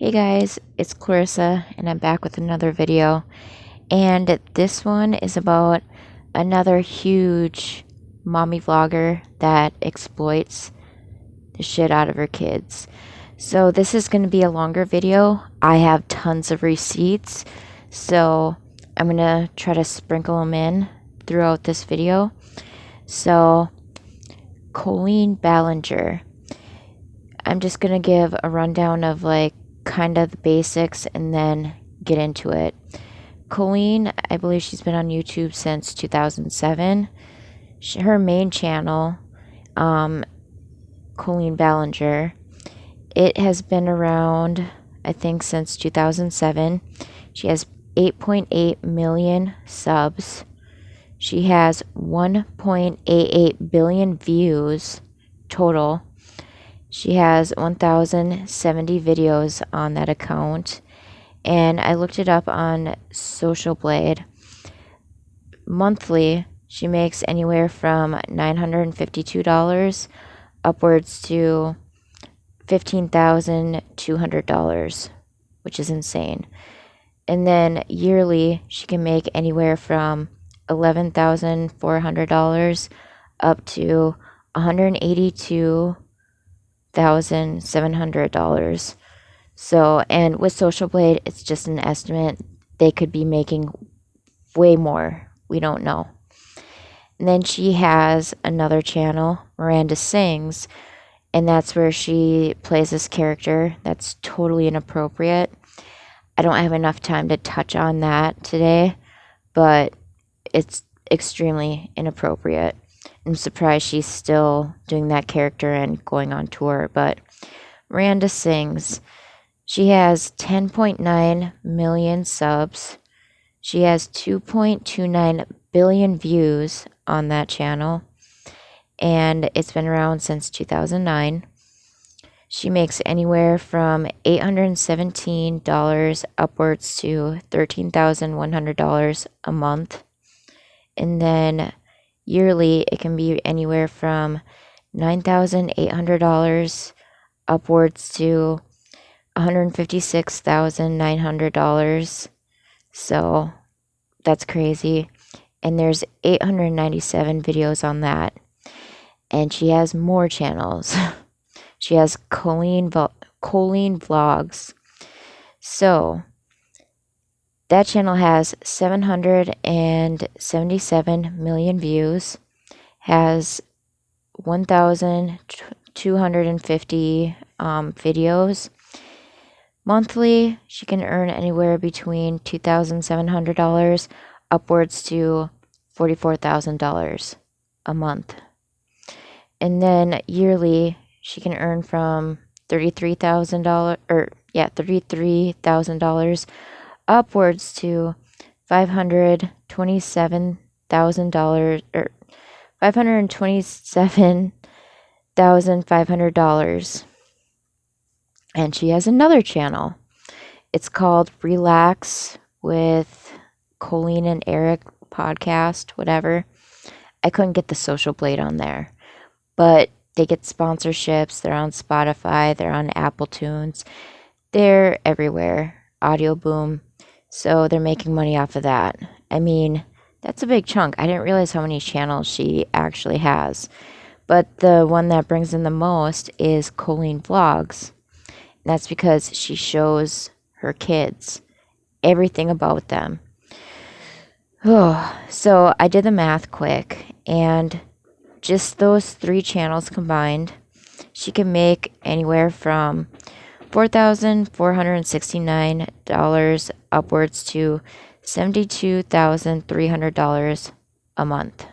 Hey guys, it's Clarissa and I'm back with another video, and this one is about another huge mommy vlogger that exploits the shit out of her kids. So this is going to be a longer video. I have tons of receipts, so I'm going to try to sprinkle them in throughout this video. So Colleen Ballinger, I'm just going to give a rundown of kind of the basics and then get into it. Colleen, I believe she's been on YouTube since 2007. Her main channel, Colleen Ballinger, it has been around, I think, since 2007. She has 8.8 million subs. She has 1.88 billion views total. She has 1,070 videos on that account, and I looked it up on Social Blade. Monthly, she makes anywhere from $952 upwards to $15,200, which is insane. And then yearly, she can make anywhere from $11,400 up to $182,700. So, and with Social Blade, it's just an estimate. They could be making way more. We don't know. And then she has another channel, Miranda Sings, and that's where she plays this character that's totally inappropriate. I don't have enough time to touch on that today, but it's extremely inappropriate. I'm surprised she's still doing that character and going on tour, but Miranda Sings, she has 10.9 million subs. She has 2.29 billion views on that channel, and it's been around since 2009. She makes anywhere from $817 upwards to $13,100 a month. And then yearly, it can be anywhere from $9,800 upwards to $156,900. So that's crazy. And there's 897 videos on that. And she has more channels. She has Colleen Vlogs. So that channel has 777 million views, has 1,250 videos. Monthly, she can earn anywhere between $2,700 upwards to $44,000 a month. And then yearly, she can earn from $33,000 upwards to $527,000 or $527,500. And she has another channel. It's called Relax with Colleen and Eric podcast, whatever. I couldn't get the Social Blade on there, but they get sponsorships. They're on Spotify. They're on Apple Tunes. They're everywhere. Audio Boom. So they're making money off of that. I mean, that's a big chunk. I didn't realize how many channels she actually has. But the one that brings in the most is Colleen Vlogs. And that's because she shows her kids everything about them. Oh, so I did the math quick, and just those 3 channels combined, she can make anywhere from $4,469 upwards to $72,300 a month.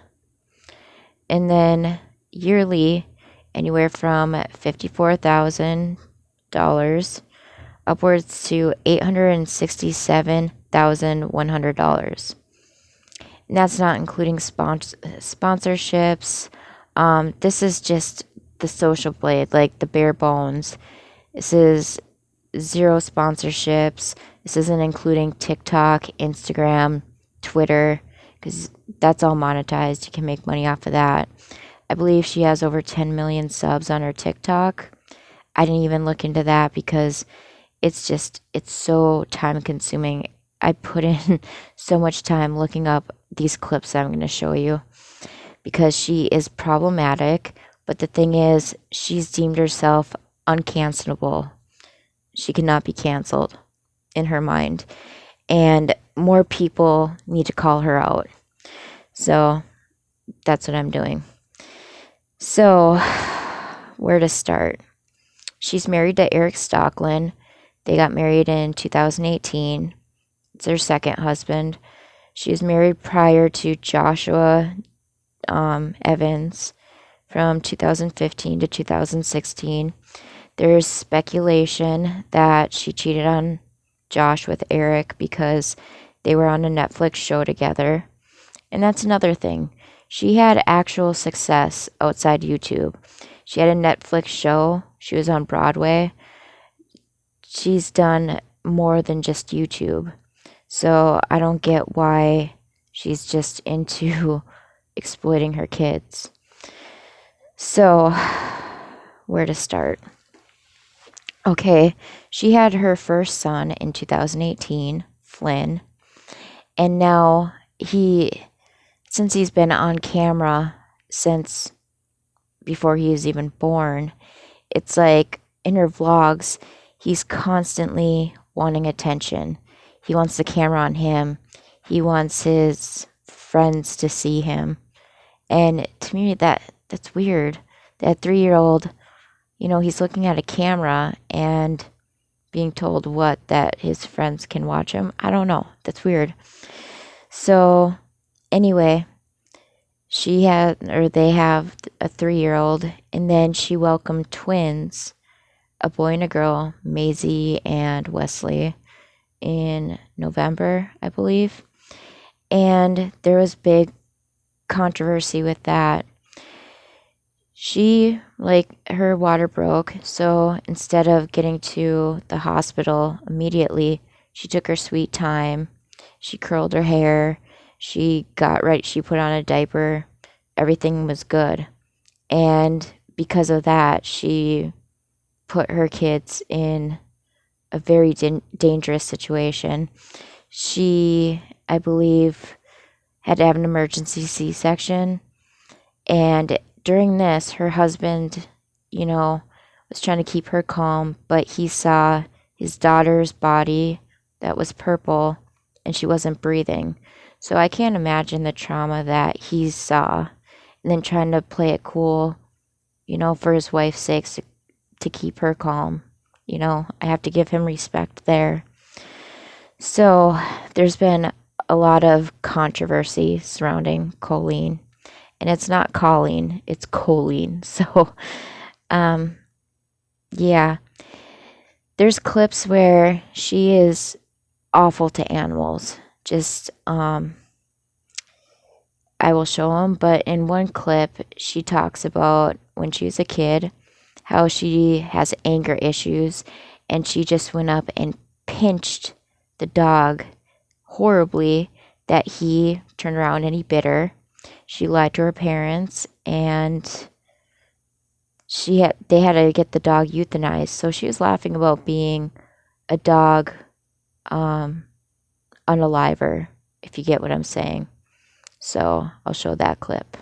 And then yearly, anywhere from $54,000 upwards to $867,100. And that's not including sponsorships. This is just the Social Blade, like the bare bones. This is 0 sponsorships. This isn't including TikTok, Instagram, Twitter, because that's all monetized. You can make money off of that. I believe she has over 10 million subs on her TikTok. I didn't even look into that because it's so time consuming. I put in so much time looking up these clips that I'm going to show you because she is problematic. But the thing is, she's deemed herself uncancelable. She cannot be canceled in her mind. And more people need to call her out. So that's what I'm doing. So, where to start? She's married to Eric Stockland. They got married in 2018. It's her second husband. She was married prior to Joshua Evans from 2015 to 2016. There's speculation that she cheated on Josh with Eric because they were on a Netflix show together. And that's another thing. She had actual success outside YouTube. She had a Netflix show. She was on Broadway. She's done more than just YouTube. So I don't get why she's just into exploiting her kids. So, where to start? Okay, she had her first son in 2018, Flynn. And now since he's been on camera since before he was even born, it's like in her vlogs, he's constantly wanting attention. He wants the camera on him. He wants his friends to see him. And to me, that's weird. That 3-year-old, he's looking at a camera and being told that his friends can watch him. I don't know. That's weird. So, anyway, they have a 3-year-old, and then she welcomed twins, a boy and a girl, Maisie and Wesley, in November, I believe. And there was big controversy with that. Her water broke, so instead of getting to the hospital immediately, she took her sweet time. She curled her hair. She got ready. She put on a diaper. Everything was good. And because of that, she put her kids in a very dangerous situation. She, I believe, had to have an emergency C-section. And during this, her husband, was trying to keep her calm, but he saw his daughter's body that was purple and she wasn't breathing. So I can't imagine the trauma that he saw. And then trying to play it cool, for his wife's sake, to keep her calm. I have to give him respect there. So there's been a lot of controversy surrounding Colleen. And it's not Colleen, it's Colleen. So, yeah. There's clips where she is awful to animals. Just, I will show them. But in one clip, she talks about when she was a kid, how she has anger issues. And she just went up and pinched the dog horribly, that he turned around and he bit her. She lied to her parents, and they had to get the dog euthanized. So she was laughing about being a dog unaliver, if you get what I'm saying. So I'll show that clip.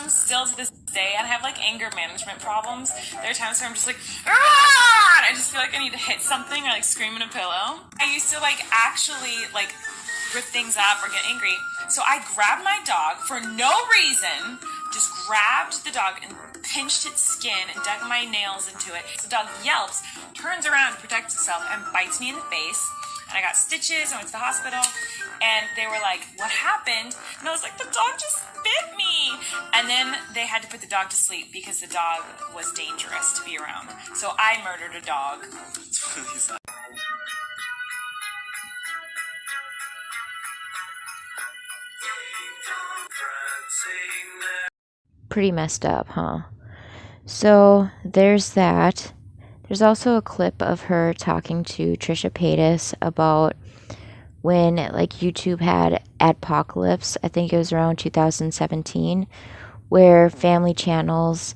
Still to this day, and I have anger management problems. There are times where I'm just and I just feel like I need to hit something or scream in a pillow. I used to actually rip things up or get angry. So I grabbed my dog for no reason, just grabbed the dog and pinched its skin and dug my nails into it. The dog yelps, turns around to protect itself, and bites me in the face. And I got stitches, I went to the hospital, and they were like, what happened? And I was like, the dog just bit me. And then they had to put the dog to sleep because the dog was dangerous to be around. So I murdered a dog. It's really sad. Pretty messed up, huh? So there's that. There's also a clip of her talking to Trisha Paytas about when YouTube had Adpocalypse. I think it was around 2017, where family channels,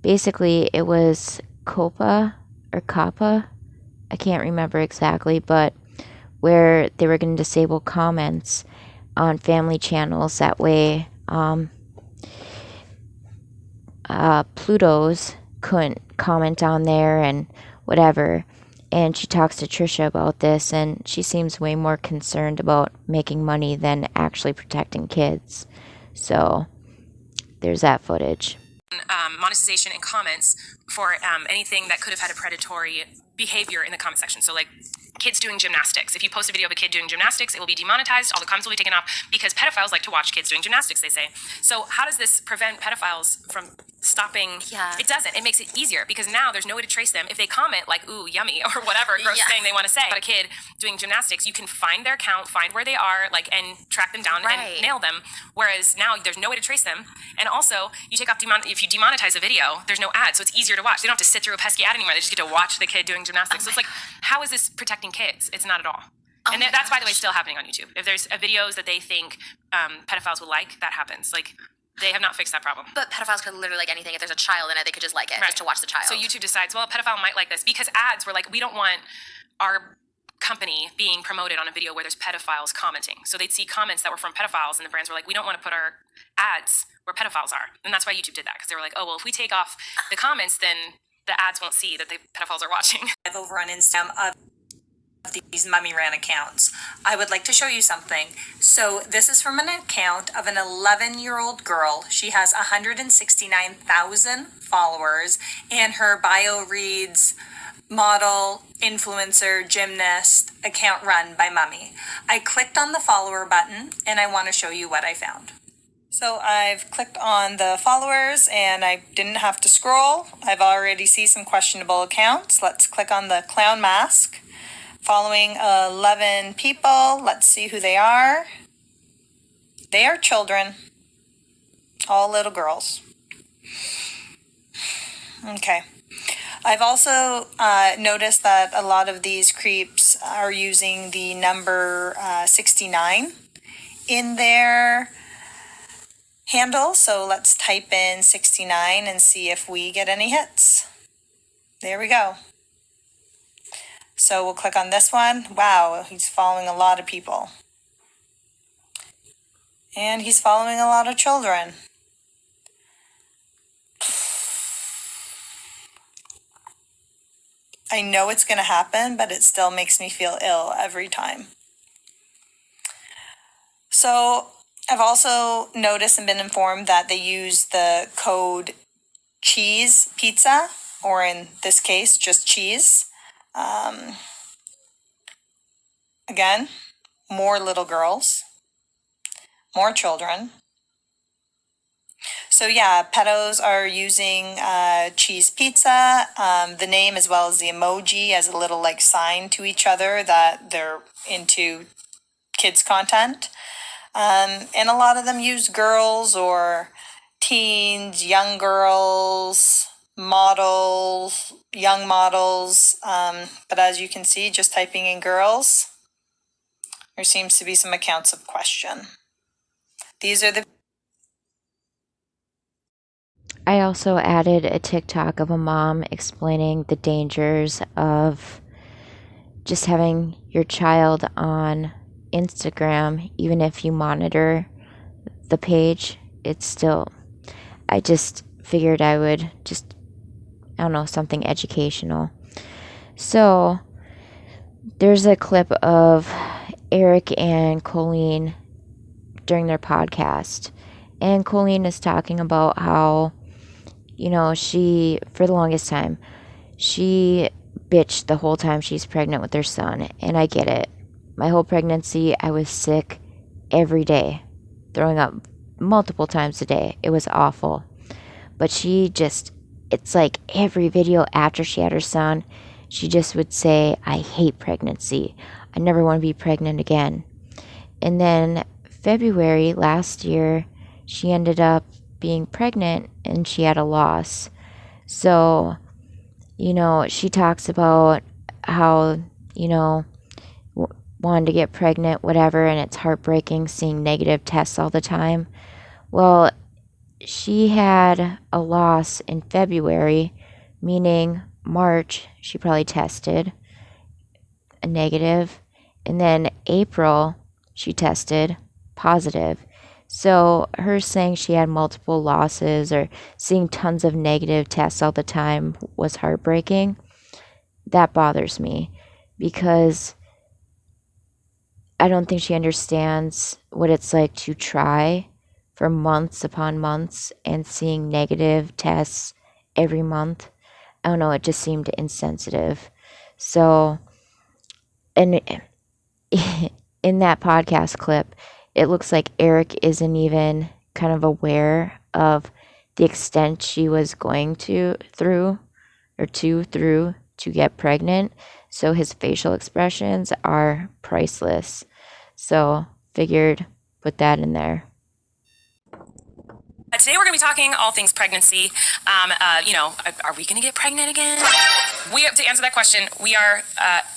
basically it was COPA or COPPA, I can't remember exactly, but where they were going to disable comments on family channels. That way, Pluto's couldn't comment on there and whatever. And she talks to Trisha about this, and she seems way more concerned about making money than actually protecting kids. So there's that footage. Monetization and comments for anything that could have had a predatory behavior in the comment section. So like kids doing gymnastics. If you post a video of a kid doing gymnastics, it will be demonetized. All the comments will be taken off because pedophiles like to watch kids doing gymnastics, they say. So how does this prevent pedophiles from stopping? Yeah. It doesn't. It makes it easier because now there's no way to trace them. If they comment like, ooh, yummy, or whatever gross thing they want to say about a kid doing gymnastics, you can find their account, find where they are, like, and track them down and nail them. Whereas now there's no way to trace them. And also, you take off if you demonetize a video, there's no ad, so it's easier to watch. They don't have to sit through a pesky ad anymore. They just get to watch the kid doing gymnastics. So it's like, how is this protecting kids? It's not at all. And that's, by the way, still happening on YouTube. If there's videos that they think pedophiles will like, that happens. Like, they have not fixed that problem. But pedophiles could literally like anything. If there's a child in it, they could just like it just to watch the child. So YouTube decides, well, a pedophile might like this because ads were like, we don't want our company being promoted on a video where there's pedophiles commenting. So they'd see comments that were from pedophiles, and the brands were like, we don't want to put our ads where pedophiles are. And that's why YouTube did that, because they were like, oh, well, if we take off the comments, then the ads won't see that the pedophiles are watching. Over on Instagram of these mummy ran accounts. I would like to show you something. So this is from an account of an 11-year-old girl. She has 169,000 followers, and her bio reads model, influencer, gymnast, account run by mummy. I clicked on the follower button and I want to show you what I found. So I've clicked on the followers and I didn't have to scroll. I've already seen some questionable accounts. Let's click on the clown mask. Following 11 people. Let's see who they are. They are children. All little girls. Okay. I've also noticed that a lot of these creeps are using the number 69 in their handle. So let's type in 69 and see if we get any hits. There we go. So we'll click on this one. Wow, he's following a lot of people. And he's following a lot of children. I know it's going to happen, but it still makes me feel ill every time. So I've also noticed and been informed that they use the code cheese pizza, or in this case, just cheese. Again, more little girls, more children. So yeah, pedos are using cheese pizza, the name as well as the emoji as a little like sign to each other that they're into kids content. And a lot of them use girls or teens, young girls, models, young models. But as you can see, just typing in girls, there seems to be some accounts of question. These are the... I also added a TikTok of a mom explaining the dangers of just having your child on Instagram. Even if you monitor the page, it's still, I just figured I would just, I don't know, something educational. So there's a clip of Eric and Colleen during their podcast, and Colleen is talking about how, you know, she, for the longest time, she bitched the whole time she's pregnant with her son, and I get it. My whole pregnancy, I was sick every day, throwing up multiple times a day. It was awful. But she just, it's like every video after she had her son, she just would say, I hate pregnancy. I never want to be pregnant again. And then February last year, she ended up being pregnant and she had a loss. So, you know, she talks about how, you know, wanted to get pregnant, whatever, and it's heartbreaking seeing negative tests all the time. Well, she had a loss in February, meaning March she probably tested, a negative, and then April she tested positive. So her saying she had multiple losses or seeing tons of negative tests all the time was heartbreaking. That bothers me because I don't think she understands what it's like to try for months upon months and seeing negative tests every month. I don't know, it just seemed insensitive. So, and in that podcast clip, it looks like Eric isn't even kind of aware of the extent she was going through to get pregnant. So his facial expressions are priceless. So figured put that in there. Today we're going to be talking all things pregnancy. Are we going to get pregnant again? To answer that question, we are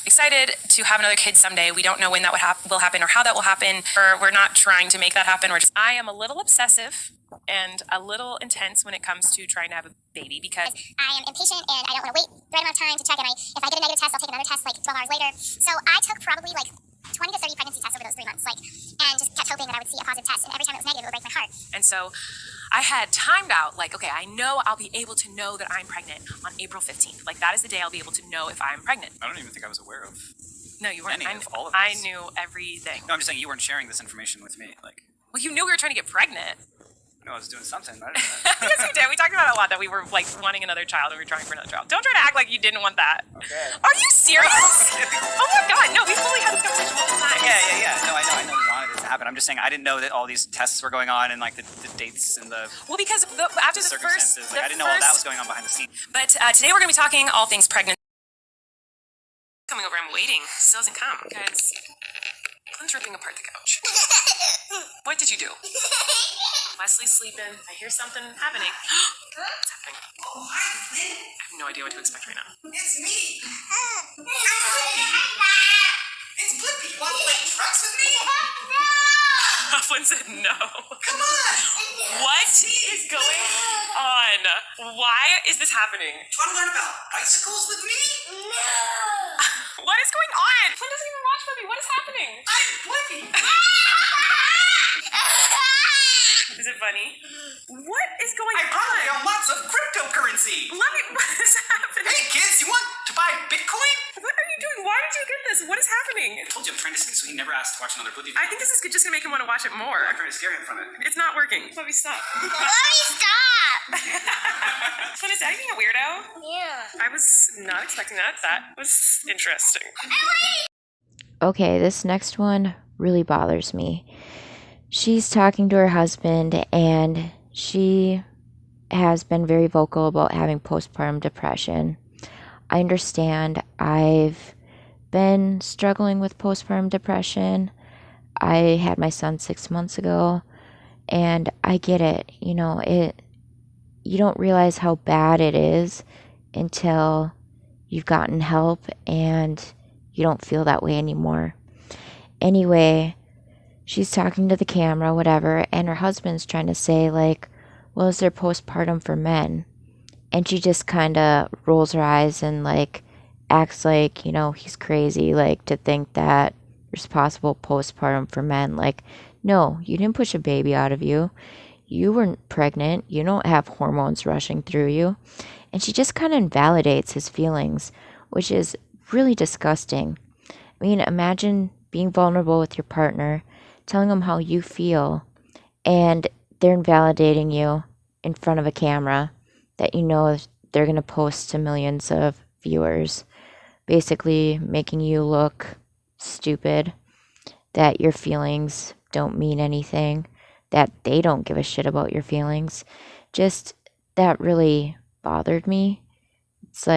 excited to have another kid someday. We don't know when that will happen or how that will happen. We're not trying to make that happen. I am a little obsessive and a little intense when it comes to trying to have a baby because I am impatient and I don't want to wait the right amount of time to check. And if I get a negative test, I'll take another test like 12 hours later. So I took probably like 20 to 30 pregnancy tests over those 3 months, and just kept hoping that I would see a positive test. And every time it was negative, it would break my heart. And so I had timed out, okay, I know I'll be able to know that I'm pregnant on April 15th. That is the day I'll be able to know if I'm pregnant. I don't even think I was aware of No, you weren't. any of all of this. I knew everything. No, I'm just saying you weren't sharing this information with me. Well, you knew we were trying to get pregnant. I was doing something. I didn't know. Yes, we did. We talked about it a lot, that we were wanting another child and we were trying for another child. Don't try to act like you didn't want that. Okay. Are you serious? Oh my God, no, we fully had this conversation multiple times. Yeah. No, I know you wanted it to happen. I'm just saying I didn't know that all these tests were going on and the dates and the Well, because after the first, circumstances. I didn't know all that was going on behind the scenes. But today we're going to be talking all things pregnant. Coming over, I'm waiting. Still doesn't come, guys. Glenn's ripping apart the couch. What did you do? Leslie's sleeping. I hear something happening. What's happening? Oh, hi, Flynn. I have no idea what to expect right now. It's me. It's Blippi. Want to play trucks with me? Flynn said no. Come on. What is going on? Why is this happening? Do you want to learn about bicycles with me? What is going on? Flynn doesn't even watch Blippi. What is happening? I'm Blippi. Is it funny? What is going I probably on? own lots of cryptocurrency. What is happening? Hey, kids, you want to buy Bitcoin? What are you doing? Why did you get this? What is happening? I told you I'm trying to see so he never asked to watch another Blippi. I think this is just going to make him want to watch it more. I'm trying to scare him from it. It's not working. Let me stop. Let me stop! Flynn, is Daddy being a weirdo? Yeah. I was not expecting that. That was interesting. Okay, this next one really bothers me. She's talking to her husband and she has been very vocal about having postpartum depression. I understand. I've been struggling with postpartum depression. I had my son 6 months ago and I get it. You don't realize how bad it is until you've gotten help and you don't feel that way anymore. Anyway, she's talking to the camera, whatever, and her husband's trying to say, well, is there postpartum for men? And she just kind of rolls her eyes and, acts like, he's crazy, to think that there's possible postpartum for men. No, you didn't push a baby out of you. You weren't pregnant. You don't have hormones rushing through you. And she just kind of invalidates his feelings, which is really disgusting. I mean, imagine being vulnerable with your partner, telling them how you feel, and they're invalidating you in front of a camera that they're going to post to millions of viewers, basically making you look stupid, that your feelings don't mean anything, that they don't give a shit about your feelings. Just, that really bothered me. It's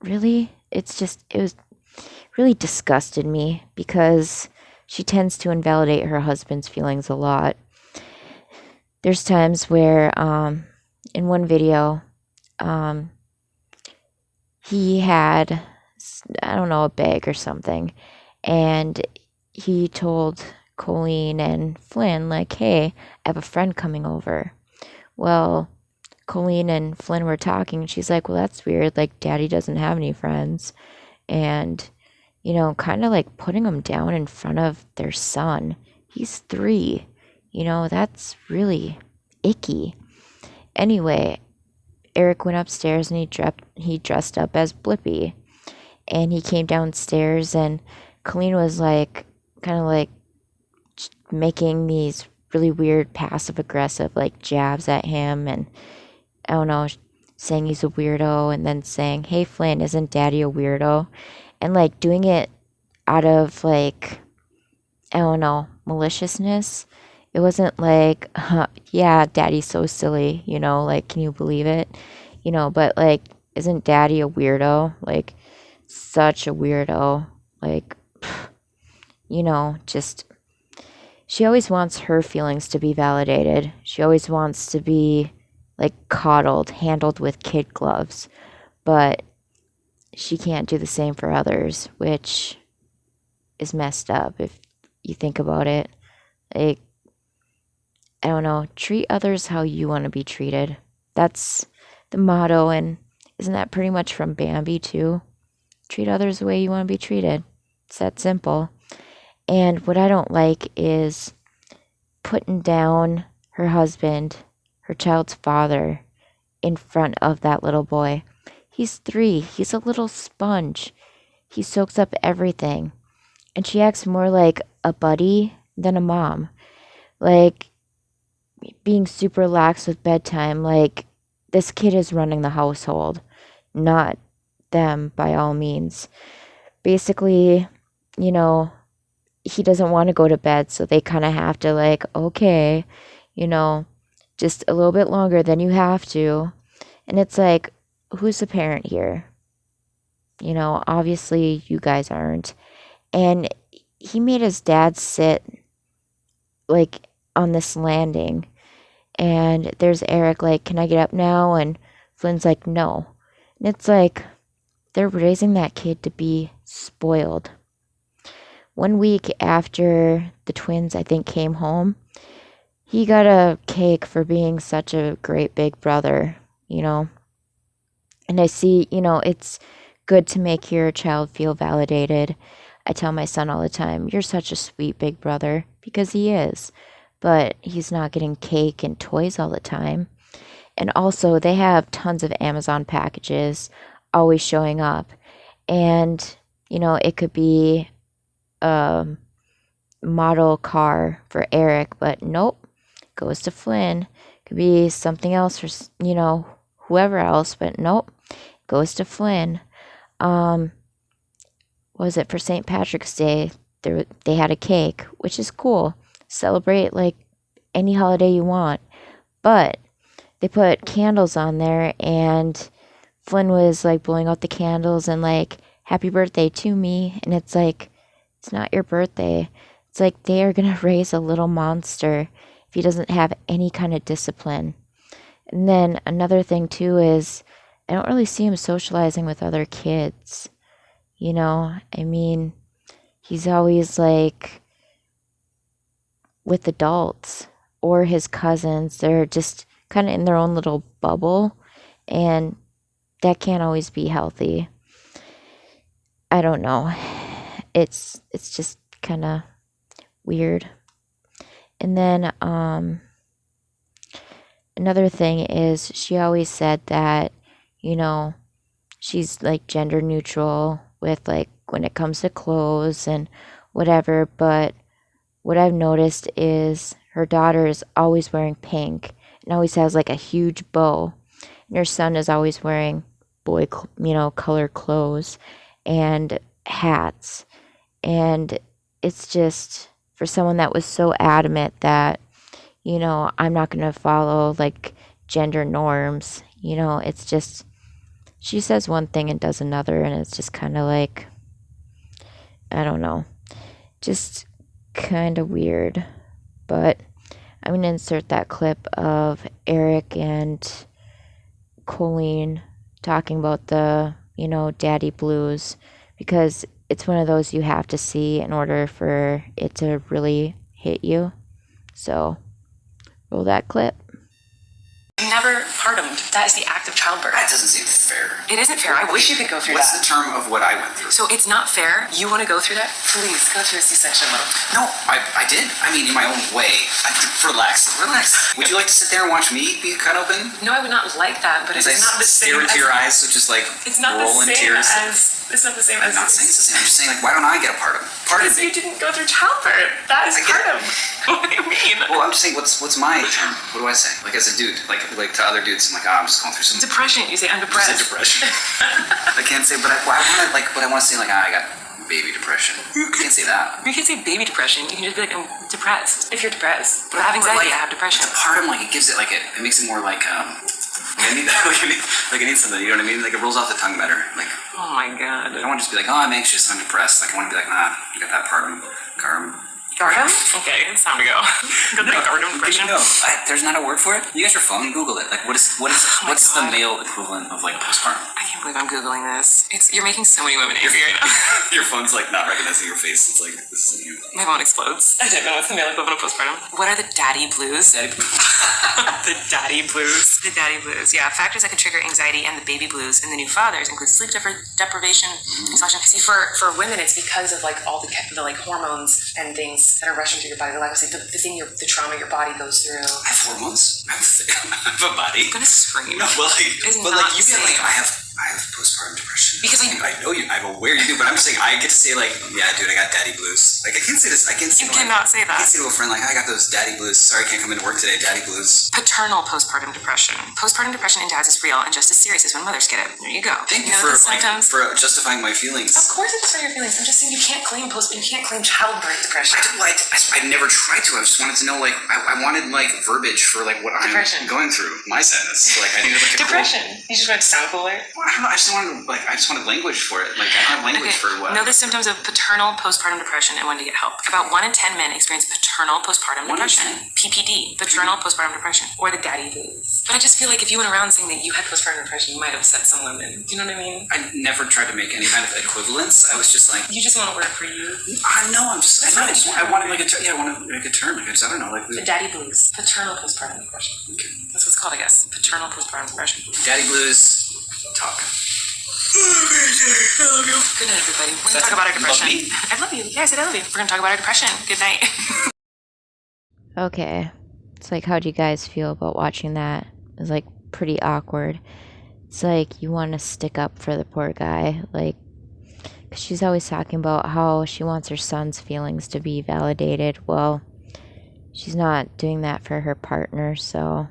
really? It was really disgusted me because she tends to invalidate her husband's feelings a lot. There's times where, in one video, he had, a bag or something, and he told Colleen and Flynn, hey, I have a friend coming over. Well, Colleen and Flynn were talking, and she's like, well, that's weird, Daddy doesn't have any friends. And you know, kind of like putting him down in front of their son. He's 3. You know, that's really icky. Anyway, Eric went upstairs and he dressed up as Blippi. And he came downstairs and Colleen was like, kind of like making these really weird passive aggressive like jabs at him, and I don't know, saying he's a weirdo, and then saying, "Hey Flynn, isn't daddy a weirdo?" And like doing it out of like, I don't know, maliciousness. It wasn't like, yeah, daddy's so silly, you know, like, can you believe it? You know, but like, isn't daddy a weirdo? Like, such a weirdo. Like, you know, just, she always wants her feelings to be validated. She always wants to be like coddled, handled with kid gloves, but she can't do the same for others, which is messed up if you think about it. Like, I don't know, treat others how you want to be treated. That's the motto, and isn't that pretty much from Bambi too? Treat others the way you want to be treated. It's that simple. And what I don't like is putting down her husband, her child's father, in front of that little boy. He's 3. He's a little sponge. He soaks up everything. And she acts more like a buddy than a mom. Like, being super lax with bedtime. Like, this kid is running the household, not them by all means. Basically, you know, he doesn't want to go to bed, so they kind of have to like, okay, you know, just a little bit longer than you have to. And it's like, who's the parent here? You know, obviously you guys aren't. And he made his dad sit like on this landing, and there's Eric like, can I get up now? And Flynn's like, no. And it's like, they're raising that kid to be spoiled. 1 week after the twins, I think, came home, he got a cake for being such a great big brother, you know. And I see, you know, it's good to make your child feel validated. I tell my son all the time, you're such a sweet big brother, because he is. But he's not getting cake and toys all the time. And also, they have tons of Amazon packages always showing up. And, you know, it could be a model car for Eric, but nope, goes to Flynn. Could be something else for, you know, whoever else, but nope, goes to Flynn. What was it, for St. Patrick's Day? They had a cake, which is cool. Celebrate like any holiday you want, but they put candles on there, and Flynn was like blowing out the candles and like, happy birthday to me. And it's like, it's not your birthday. It's like, they are going to raise a little monster if he doesn't have any kind of discipline. And then another thing too is, I don't really see him socializing with other kids. You know, I mean, he's always like with adults or his cousins. They're just kind of in their own little bubble, and that can't always be healthy. I don't know. It's just kind of weird. And then another thing is, she always said that, you know, she's like gender neutral with like when it comes to clothes and whatever, but what I've noticed is her daughter is always wearing pink and always has like a huge bow, and her son is always wearing color clothes and hats. And it's just, for someone that was so adamant that, you know, I'm not going to follow like gender norms, you know, it's just, she says one thing and does another, and it's just kind of like, I don't know, just kind of weird. But I'm going to insert that clip of Eric and Colleen talking about the, you know, daddy blues, because it's one of those you have to see in order for it to really hit you. So, roll that clip. Never partum. That is the act of childbirth. That doesn't seem fair. It isn't fair. I wish you could go through What's that. the term of what I went through? So it's not fair. You want to go through that? Please go through a C-section, little. No, I did. I mean, in my own way. Relax. Would you like to sit there and watch me be cut open? No, I would not like that, but it's As I not the same stare into as... your eyes, so just like It's not the roll in same tears. It's not the same I'm as... not saying it's the same. I'm just saying, like, why don't I get a part of it? Because you didn't go through childbirth. That is part of... What do you mean? Well, I'm just saying, what's my term? What do I say? Like, as a dude, like to other dudes, I'm like, I'm just going through some Depression. You say, I'm depressed. Say depression. I can't say, but I want to say, like, I got baby depression. I can't say that. You can say baby depression. You can just be like, I'm depressed. If you're depressed. But I have anxiety, I have depression. It's a part of, like, it gives it, like, it makes it more, like, I need that. I need something, you know what I mean? Like, it rolls off the tongue better. Like, oh my god. I don't want to just be like, I'm anxious, I'm depressed. Like, I want to be like, nah, you got that part of Gardem? Okay, it's time to go. Good thing Gardem depression. No, there's not a word for it. You got your phone, Google it. Like, what's the male equivalent of, like, postpartum? I can't believe I'm Googling this. You're making so many women angry right now. Your phone's, like, not recognizing your face. It's like, this isn't you. My phone explodes. I don't know what's the male equivalent of postpartum. What are the daddy blues? The daddy blues. The daddy blues. Yeah, factors that could trigger anxiety and the baby blues in the new fathers include sleep deprivation, exhaustion. See, for women, it's because of like all the like hormones and things that are rushing through your body. Like obviously the trauma your body goes through. I have hormones. I have a body. I'm gonna scream. No, well, like, but like you get like I have postpartum depression. Because I know you. I'm aware you do, but I'm just saying I get to say like, yeah, dude, I got daddy blues. Like I can't say this. I can't say. You cannot say that. I can't say to a friend like, I got those daddy blues. Sorry, I can't come into work today. Daddy blues. Paternal postpartum depression. Postpartum depression in dads is real and just as serious as when mothers get it. There you go. Thank you for justifying my feelings. Of course, I justify your feelings. I'm just saying you can't claim childbirth depression. I never tried to. I just wanted to know like I wanted like verbiage for like what depression. I'm going through. My sadness. So, like I needed like a depression. You just wanted to sound cooler. Well, I don't know. I just wanted language for it. Like I don't have language for what. Know the symptoms of paternal postpartum depression and when to get help. About 1 in 10 men experience paternal postpartum depression. PPD, paternal postpartum depression, or the daddy blues. But I just feel like if you went around saying that you had postpartum depression, you might upset some women. Do you know what I mean? I never tried to make any kind of equivalence. I was just like, you just want a word for you. I know. I wanted like a term. Yeah, I wanted like a term. Like, I don't know. Like the daddy blues, paternal postpartum depression. Okay. That's what it's called, I guess. Paternal postpartum depression. Daddy blues. Talk. I love you. Good night, everybody. We're gonna talk about our depression. Love me? I love you. Yeah, I said I love you. We're gonna talk about our depression. Good night. Okay. It's like, how do you guys feel about watching that? It's like pretty awkward. It's like you want to stick up for the poor guy. Like, because she's always talking about how she wants her son's feelings to be validated. Well, she's not doing that for her partner, so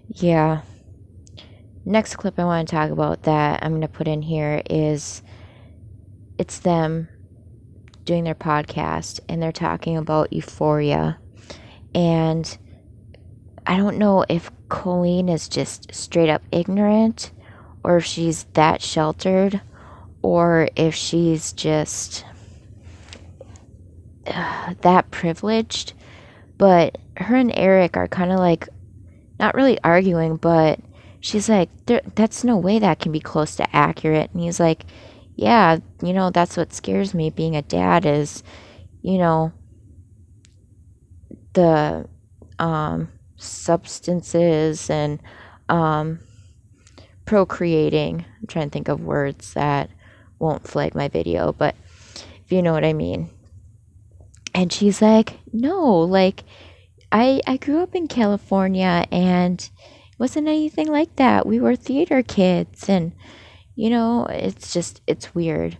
yeah. Next clip I want to talk about that I'm going to put in here is it's them doing their podcast and they're talking about euphoria. And I don't know if Colleen is just straight up ignorant or if she's that sheltered or if she's just that privileged. But her and Eric are kind of like not really arguing, but she's like, that's no way that can be close to accurate. And he's like, yeah, you know, that's what scares me being a dad is, you know, the substances and procreating. I'm trying to think of words that won't flag my video, but if you know what I mean. And she's like, no, like, I grew up in California and it wasn't anything like that. We were theater kids and, you know, it's weird.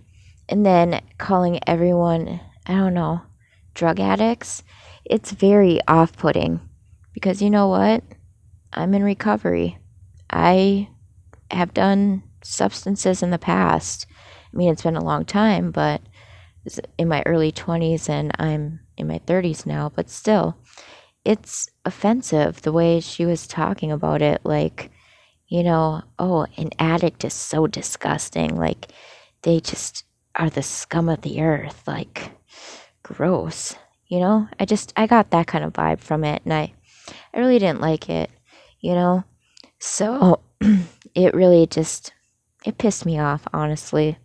And then calling everyone, I don't know, drug addicts, it's very off-putting because you know what? I'm in recovery. I have done substances in the past. I mean, it's been a long time, but it's in my early 20s and I'm in my 30s now, but still, it's offensive the way she was talking about it. Like, you know, oh, an addict is so disgusting. Like, they just are the scum of the earth. Like, gross. You know, I got that kind of vibe from it, and I really didn't like it, you know? So, it really it pissed me off, honestly.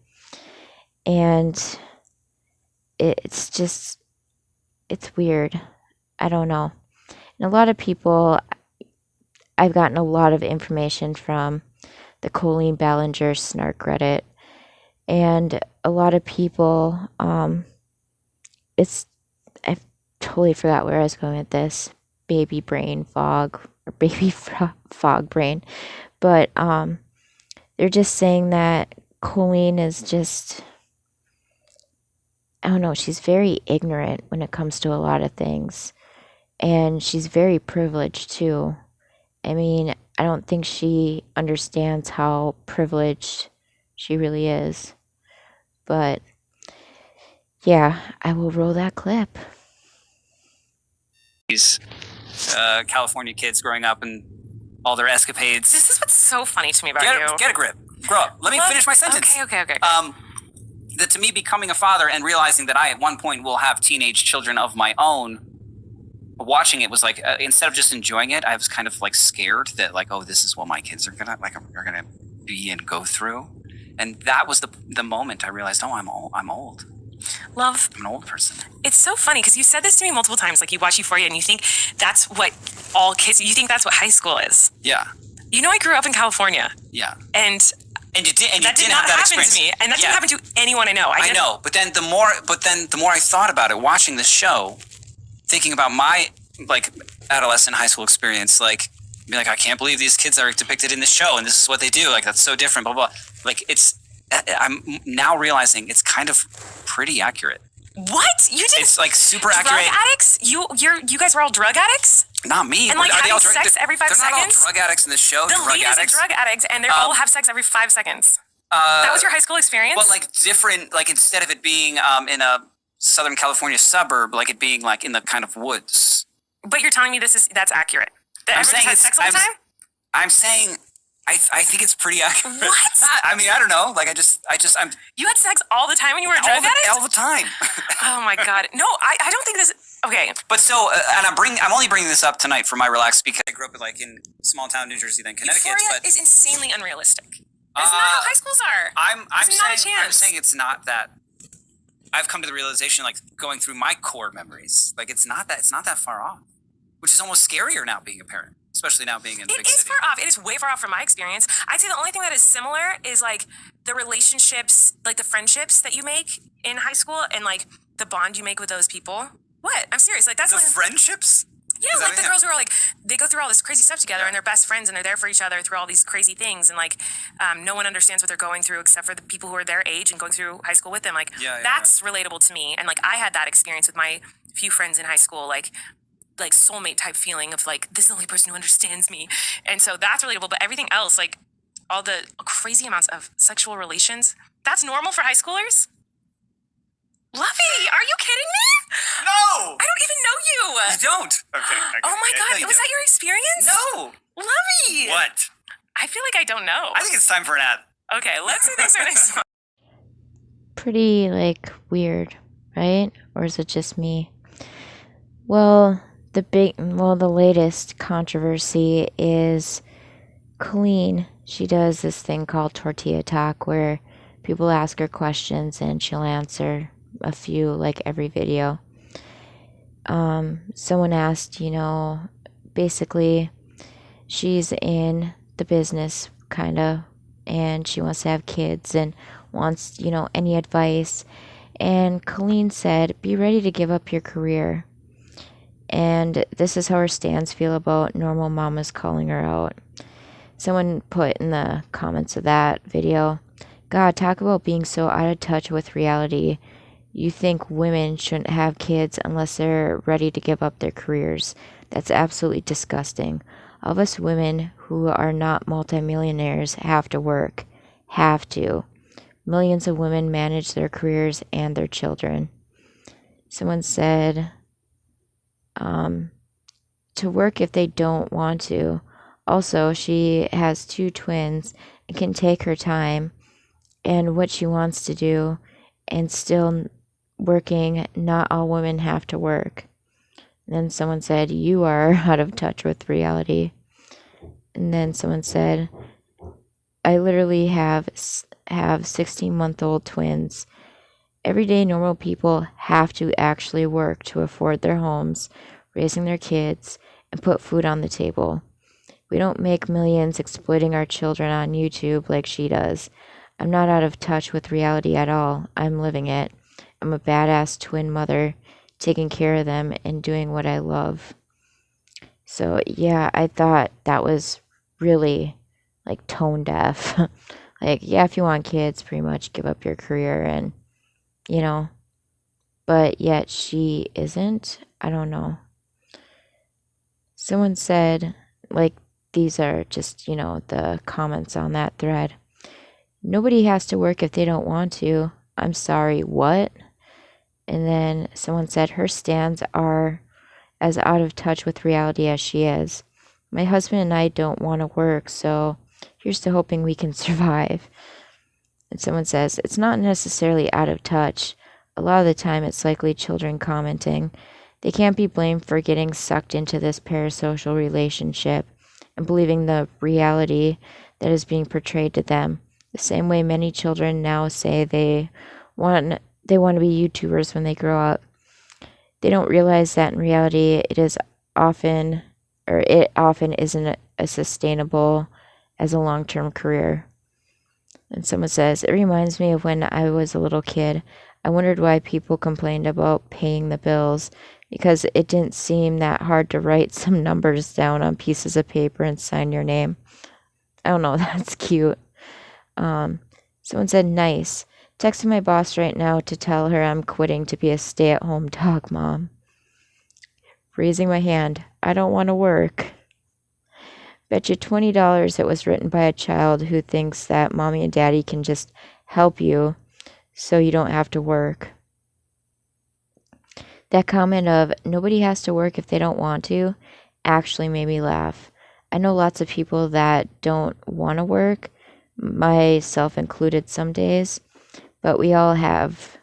And it's weird. I don't know. And a lot of people, I've gotten a lot of information from the ColleenBallingerSnark Reddit, And a lot of people, I totally forgot where I was going with this, baby brain fog or baby fog brain, but they're just saying that Colleen is just, I don't know, she's very ignorant when it comes to a lot of things, and she's very privileged too. I mean, I don't think she understands how privileged she really is. But yeah, I will roll that clip. These California kids growing up and all their escapades. This is what's so funny to me about you. Get a grip. Grow up. Let me finish my sentence. Okay. That to me, becoming a father and realizing that I at one point will have teenage children of my own, watching it was like, instead of just enjoying it, I was kind of like scared that like, oh, this is what my kids are gonna be and go through. And that was the moment I realized, oh, I'm old. Love, I'm an old person. it's so funny because you said this to me multiple times. Like, you watch Euphoria and you think that's what all kids, you think that's what high school is. Yeah. You know, I grew up in California. Yeah. And you didn't that did have not that happen experience. to me. And that didn't happen to anyone I know. I know. But then the more I thought about it, watching this show, thinking about my like adolescent high school experience, like be like, I can't believe these kids are depicted in this show and this is what they do. Like, that's so different, blah, blah. Like, I'm now realizing it's kind of pretty accurate. What? You did? It's like super drug accurate. addicts? You guys were all drug addicts? Not me. And like Are they having all sex every 5 seconds? They're not all drug addicts in the show. The lead is a drug addict, and they all have sex every 5 seconds. That was your high school experience? But like different, like instead of it being in a Southern California suburb, like it being like in the kind of woods. But you're telling me that's accurate? That everyone has sex all the time? I'm saying I think it's pretty accurate. What? I mean, I don't know. Like I'm You had sex all the time when you were a drug addict? all the time. Oh my God. No, I don't think this. Okay. But so, and I'm only bringing this up tonight for my relax because I grew up like in small town New Jersey, then Connecticut. Euphoria is insanely unrealistic. That's not how high schools are. I'm saying it's not that. I've come to the realization, like going through my core memories, like it's not that far off, which is almost scarier now being a parent, especially now being in the big city. It is far off. It is way far off from my experience. I'd say the only thing that is similar is like the relationships, like the friendships that you make in high school, and like the bond you make with those people. What? I'm serious. Like that's the friendships. Yeah, like the girls who are like, they go through all this crazy stuff together and they're best friends and they're there for each other through all these crazy things. And like, no one understands what they're going through except for the people who are their age and going through high school with them. Like, that's relatable to me. And like, I had that experience with my few friends in high school, like soulmate type feeling of like, this is the only person who understands me. And so that's relatable. But everything else, like all the crazy amounts of sexual relations, that's normal for high schoolers? Lovey, are you kidding me? No! I don't even know you. You don't? Okay. Oh my God, was that your experience? No! Lovey! What? I feel like I don't know. I think it's time for an ad. Okay, let's do this next one. Pretty, like, weird, right? Or is it just me? Well, the latest controversy is Colleen. She does this thing called Tortilla Talk where people ask her questions and she'll answer a few, like, every video. Someone asked, basically, she's in the business, kind of, and she wants to have kids and wants, any advice. And Colleen said, be ready to give up your career. And this is how her stans feel about normal mamas calling her out. Someone put in the comments of that video, God, talk about being so out of touch with reality. You think women shouldn't have kids unless they're ready to give up their careers. That's absolutely disgusting. All of us women who are not multimillionaires have to work. Have to. Millions of women manage their careers and their children. Someone said, to work if they don't want to. Also, she has 2 twins and can take her time and what she wants to do and still working. Not all women have to work. And then someone said, you are out of touch with reality. And then someone said, I literally have 16-month-old twins. Everyday normal people have to actually work to afford their homes, raising their kids, and put food on the table. We don't make millions exploiting our children on YouTube like she does. I'm not out of touch with reality at all. I'm living it. I'm a badass twin mother, taking care of them and doing what I love. So, yeah, I thought that was really like tone deaf. Like, yeah, if you want kids, pretty much give up your career and, you know, but yet she isn't. I don't know. Someone said, like, these are just, the comments on that thread. Nobody has to work if they don't want to. I'm sorry, what? And then someone said her stands are as out of touch with reality as she is. My husband and I don't want to work, so here's to hoping we can survive. And someone says, it's not necessarily out of touch. A lot of the time, it's likely children commenting. They can't be blamed for getting sucked into this parasocial relationship and believing the reality that is being portrayed to them. The same way many children now say they want to be YouTubers when they grow up. They don't realize that in reality it often isn't as sustainable as a long-term career. And someone says, it reminds me of when I was a little kid. I wondered why people complained about paying the bills, because it didn't seem that hard to write some numbers down on pieces of paper and sign your name. I don't know, that's cute. Someone said, nice. Texting my boss right now to tell her I'm quitting to be a stay-at-home dog mom. Raising my hand, I don't want to work. Bet you $20 it was written by a child who thinks that mommy and daddy can just help you so you don't have to work. That comment of nobody has to work if they don't want to actually made me laugh. I know lots of people that don't want to work, myself included some days, but we all have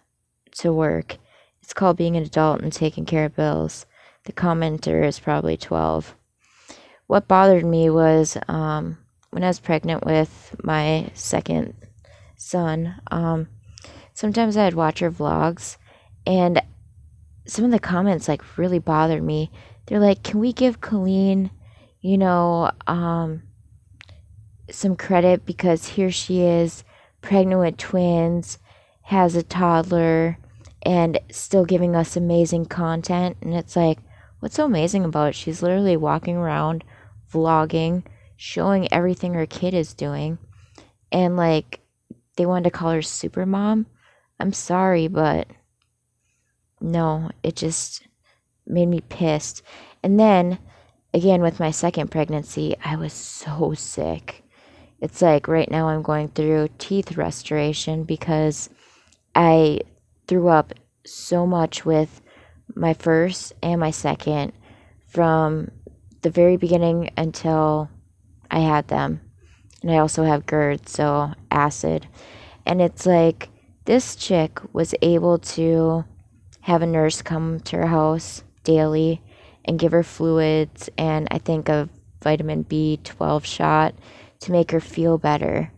to work. It's called being an adult and taking care of bills. The commenter is probably 12. What bothered me was when I was pregnant with my second son, sometimes I'd watch her vlogs, and some of the comments like really bothered me. They're like, can we give Colleen, some credit, because here she is, pregnant with twins, has a toddler, and still giving us amazing content. And it's like, what's so amazing about it? She's literally walking around, vlogging, showing everything her kid is doing. And like, they wanted to call her super mom. I'm sorry, but no, it just made me pissed. And then again, with my second pregnancy, I was so sick. It's like right now I'm going through teeth restoration because I threw up so much with my first and my second from the very beginning until I had them. And I also have GERD, so acid. And it's like this chick was able to have a nurse come to her house daily and give her fluids and I think a vitamin B12 shot to make her feel better.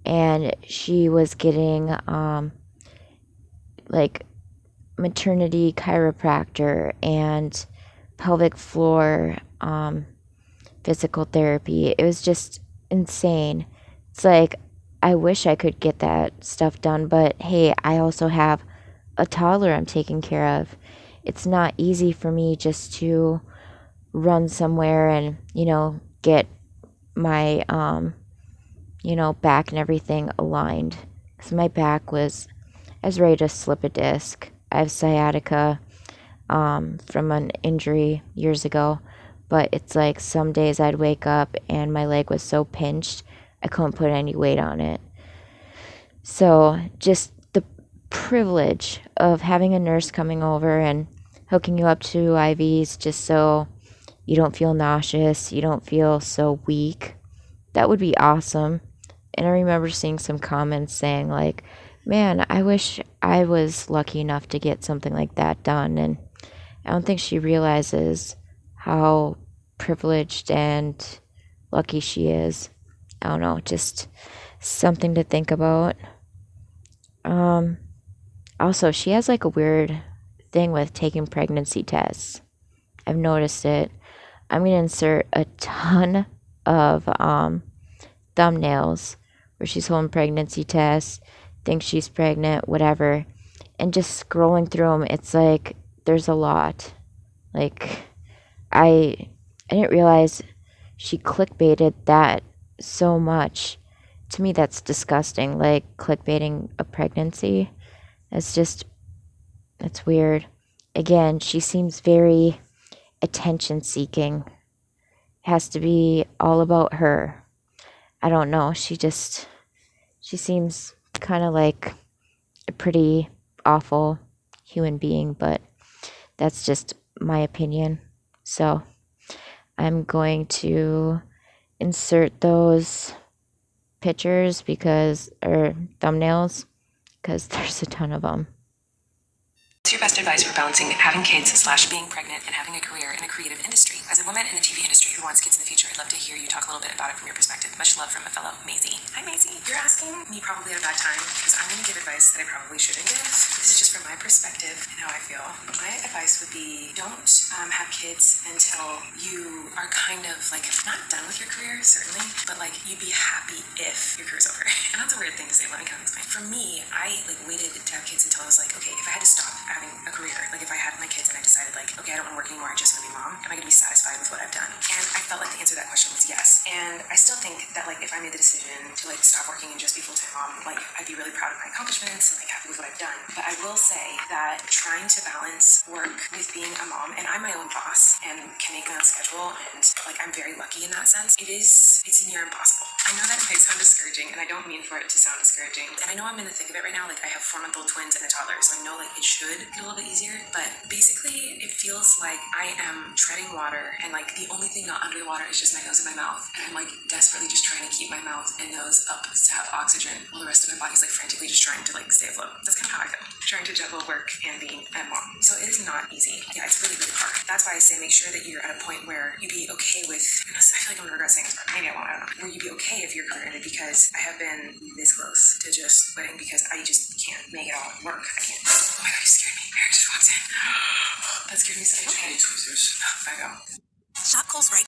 And she was getting like maternity chiropractor and pelvic floor physical therapy. It was just insane. It's like, I wish I could get that stuff done, but hey, I also have a toddler I'm taking care of. It's not easy for me just to run somewhere and, get my, back and everything aligned. Because my back I was ready to slip a disc. I have sciatica from an injury years ago. But it's like some days I'd wake up and my leg was so pinched, I couldn't put any weight on it. So just the privilege of having a nurse coming over and hooking you up to IVs just so you don't feel nauseous, you don't feel so weak. That would be awesome. And I remember seeing some comments saying like, man, I wish I was lucky enough to get something like that done. And I don't think she realizes how privileged and lucky she is. I don't know, just something to think about. Also, she has like a weird thing with taking pregnancy tests. I've noticed it. I'm going to insert a ton of thumbnails where she's holding pregnancy tests, thinks she's pregnant, whatever. And just scrolling through them, it's like there's a lot. Like I didn't realize she clickbaited that so much. To me, that's disgusting. Like clickbaiting a pregnancy. That's weird. Again, she seems very attention seeking. Has to be all about her. I don't know. She seems kind of like a pretty awful human being, but that's just my opinion. So I'm going to insert those pictures or thumbnails because there's a ton of them. What's your best advice for balancing having kids / being pregnant and having a career in a creative industry? As a woman in the TV industry who wants kids in the future, I'd love to hear you talk a little bit about it from your perspective. Much love from a fellow Maisie. Hi, Maisie. You're asking me probably at a bad time because I'm going to give advice that I probably shouldn't give. This is just from my perspective and how I feel. My advice would be don't have kids until you are kind of like not done with your career, certainly, but like you'd be happy if your career's over. And that's a weird thing to say. Let me kind of explain. For me, I waited to have kids until I was like, okay, if I had to stop having a career, like if I had my kids and I decided like, okay, I don't want to work anymore, I just want to be mom, am I going to be satisfied with what I've done? And I felt like the answer to that question was yes. And I still think that like if I made the decision to like stop working and just be full-time mom, like I'd be really proud of my accomplishments and like happy with what I've done. But I will say that trying to balance work with being a mom, and I'm my own boss and can make my own schedule, and like I'm very lucky in that sense, it's near impossible. I know that might sound discouraging, and I don't mean for it to sound discouraging. And I know I'm in the thick of it right now. Like I have 4-month-old twins and a toddler, so I know like it should get a little bit easier. But basically, it feels like I am treading water, and like the only thing not under the water is just my nose and my mouth. And I'm like desperately just trying to keep my mouth and nose up to have oxygen, while the rest of my body's like frantically just trying to like stay afloat. That's kind of how I feel. Trying to juggle work and being a mom. So it is not easy. Yeah, it's really, really hard. That's why I say make sure that you're at a point where you be okay with. I feel like I'm gonna regret saying this, but maybe I won't. I don't know. Where you be okay if your career ended, because I have been this close to just quitting because I just can't make it all work. I can't. Oh my god, you scared me. Eric just walked in. That scared me so much. Okay, tweezers. Back go. Shop Kohl's right.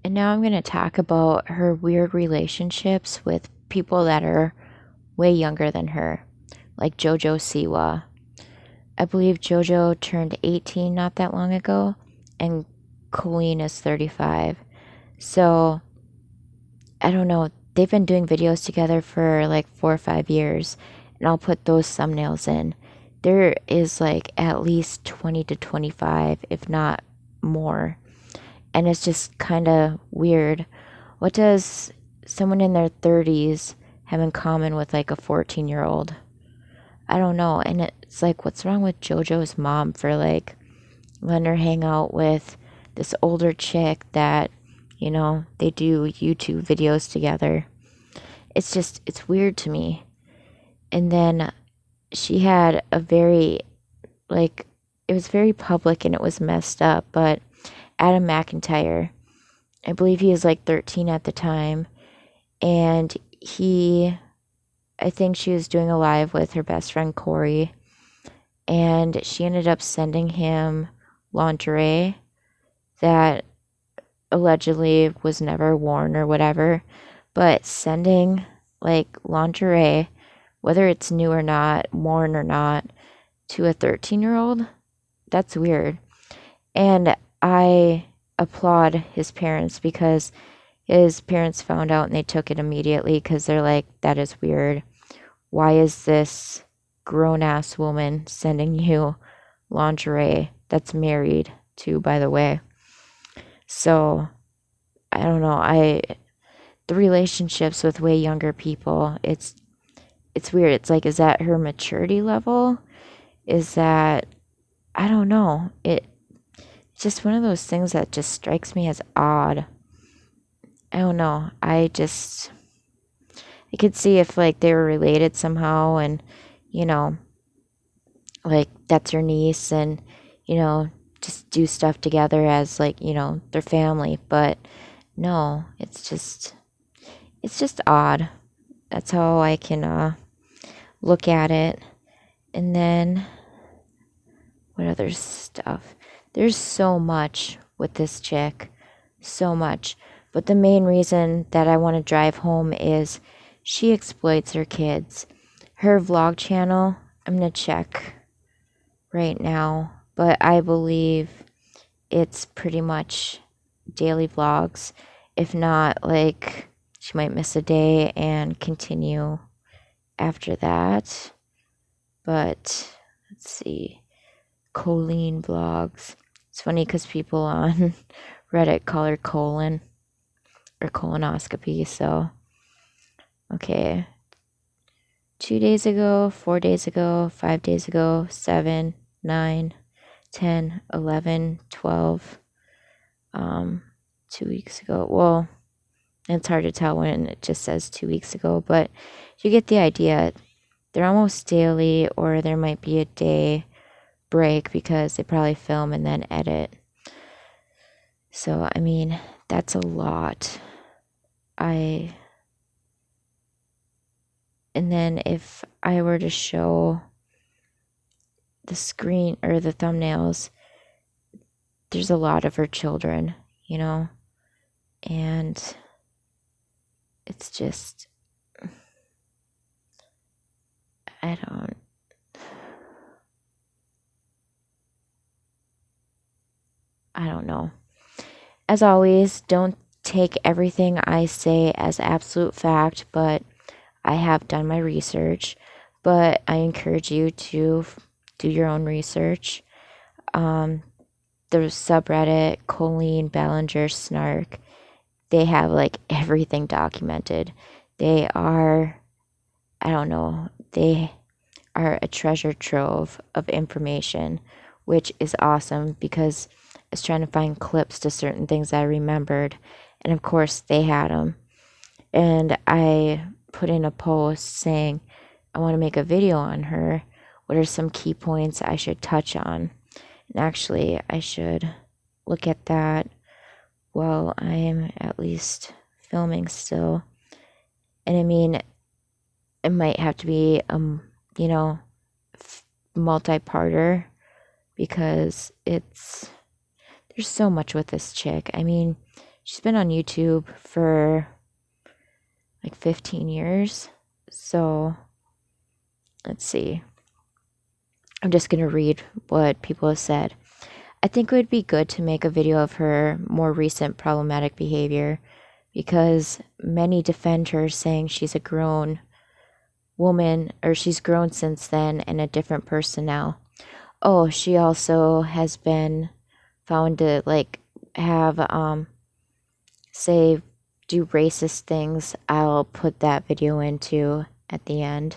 And now I'm going to talk about her weird relationships with people that are way younger than her, like JoJo Siwa. I believe JoJo turned 18 not that long ago, and Colleen is 35. So, I don't know. They've been doing videos together for like 4 or 5 years, and I'll put those thumbnails in. there is like at least 20 to 25, if not more. And it's just kind of weird. What does someone in their 30s have in common with like a 14-year-old? I don't know. And it's like, what's wrong with JoJo's mom for like letting her hang out with this older chick that, you know, they do YouTube videos together? It's just, it's weird to me. And then she had a very, like, it was very public and it was messed up, but Adam McIntyre, I believe he was like 13 at the time, and I think she was doing a live with her best friend Corey, and she ended up sending him lingerie that allegedly was never worn or whatever. But sending like lingerie, whether it's new or not, worn or not, to a 13-year-old, that's weird. And I applaud his parents, because his parents found out and they took it immediately, because they're like, that is weird. Why is this grown-ass woman sending you lingerie that's married to, by the way? So, I don't know. The relationships with way younger people, it's weird. It's like, is that her maturity level? Is that, I don't know. It's just one of those things that just strikes me as odd. I don't know. I could see if like they were related somehow, and you know, like that's her niece, and you know, just do stuff together as like, you know, their family. But no, it's just odd. That's how I can look at it. And then what other stuff? There's so much with this chick, so much. But the main reason that I want to drive home is she exploits her kids. Her vlog channel, I'm going to check right now, but I believe it's pretty much daily vlogs. If not, like, she might miss a day and continue after that. But let's see. Colleen vlogs. It's funny because people on Reddit call her colon or colonoscopy. So, okay. 2 days ago, 4 days ago, 5 days ago, 7, 9, 10, 11, 12. 2 weeks ago. Well, it's hard to tell when it just says 2 weeks ago, but you get the idea. They're almost daily, or there might be a day break because they probably film and then edit. So, I mean, that's a lot. And then if I were to show the screen or the thumbnails, there's a lot of her children, you know, and it's just, I don't know. As always, don't take everything I say as absolute fact, but I have done my research. But I encourage you to do your own research. The subreddit ColleenBallingerSnark, they have like everything documented. They are, I don't know, they are a treasure trove of information, which is awesome because I was trying to find clips to certain things I remembered, and of course they had them. And I put in a post saying I want to make a video on her. What are some key points I should touch on? And actually, I should look at that while I'm at least filming still. And I mean, it might have to be you know, multi-parter, because there's so much with this chick. I mean, she's been on YouTube for like 15 years. So let's see. I'm just going to read what people have said. I think it would be good to make a video of her more recent problematic behavior, because many defend her, saying she's a grown woman, or she's grown since then and a different person now. Oh, she also has been found to like have say do racist things. I'll put that video into at the end.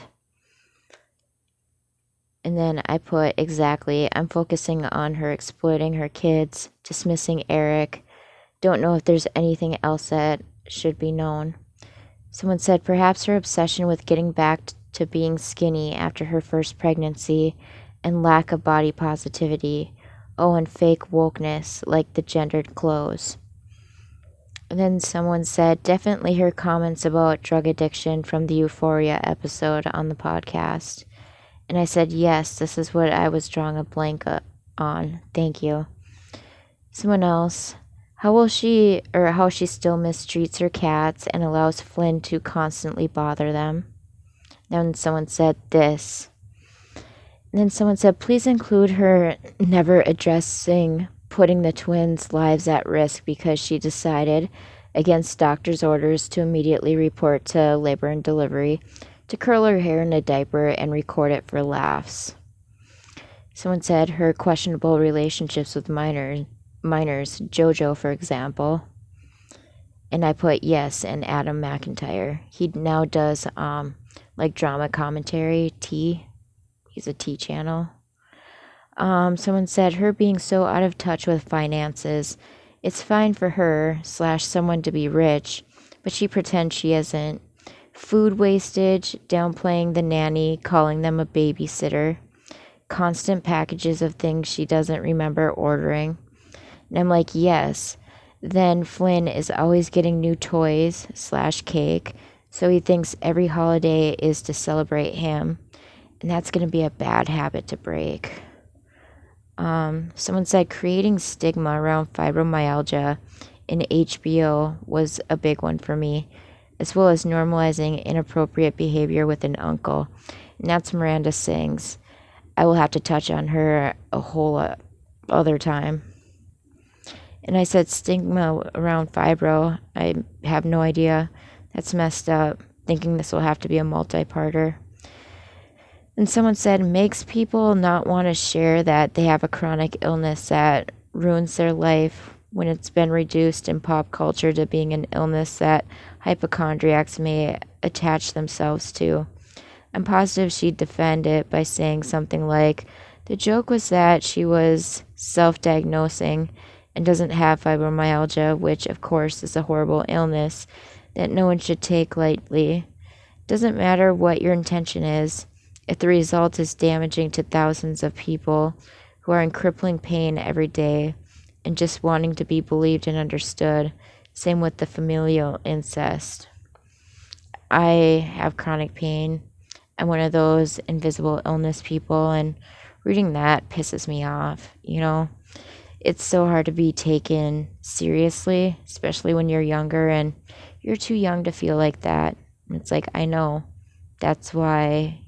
And then I put exactly, I'm focusing on her exploiting her kids, dismissing Eric. Don't know if there's anything else that should be known. Someone said perhaps her obsession with getting back to being skinny after her first pregnancy and lack of body positivity. Oh, and fake wokeness like the gendered clothes. And then someone said definitely her comments about drug addiction from the Euphoria episode on the podcast. And I said, yes, this is what I was drawing a blank on. Thank you. Someone else, how she still mistreats her cats and allows Flynn to constantly bother them. Then someone said this. And then someone said, please include her never addressing putting the twins' lives at risk because she decided, against doctor's orders, to immediately report to labor and delivery, to curl her hair in a diaper and record it for laughs. Someone said her questionable relationships with minors, JoJo, for example. And I put yes, and Adam McIntyre. He now does like drama commentary, T. He's a T channel. Someone said her being so out of touch with finances. It's fine for her / someone to be rich, but she pretends she isn't. Food wastage, downplaying the nanny, calling them a babysitter, constant packages of things she doesn't remember ordering. And I'm like, yes. Then Flynn is always getting new toys / cake, so he thinks every holiday is to celebrate him. And that's going to be a bad habit to break. Someone said creating stigma around fibromyalgia in HBO was a big one for me, as well as normalizing inappropriate behavior with an uncle. And that's Miranda Sings. I will have to touch on her a whole other time. And I said stigma around fibro. I have no idea. That's messed up. Thinking this will have to be a multi-parter. And someone said makes people not want to share that they have a chronic illness that ruins their life when it's been reduced in pop culture to being an illness that hypochondriacs may attach themselves to. I'm positive she'd defend it by saying something like, the joke was that she was self-diagnosing and doesn't have fibromyalgia, which of course is a horrible illness that no one should take lightly. Doesn't matter what your intention is. If the result is damaging to thousands of people who are in crippling pain every day and just wanting to be believed and understood, same with the familial incest. I have chronic pain. I'm one of those invisible illness people, and reading that pisses me off, you know? It's so hard to be taken seriously, especially when you're younger and you're too young to feel like that. It's like, I know. That's why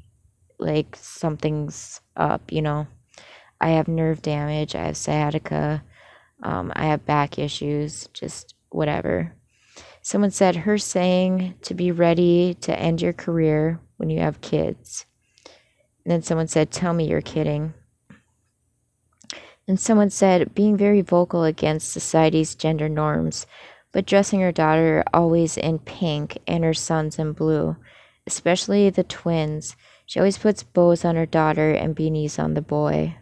like something's up, you know. I have nerve damage, I have sciatica, I have back issues, just whatever. Someone said her saying to be ready to end your career when you have kids. And then someone said, tell me you're kidding. And someone said being very vocal against society's gender norms, but dressing her daughter always in pink and her sons in blue, especially the twins. She always puts bows on her daughter and beanies on the boy.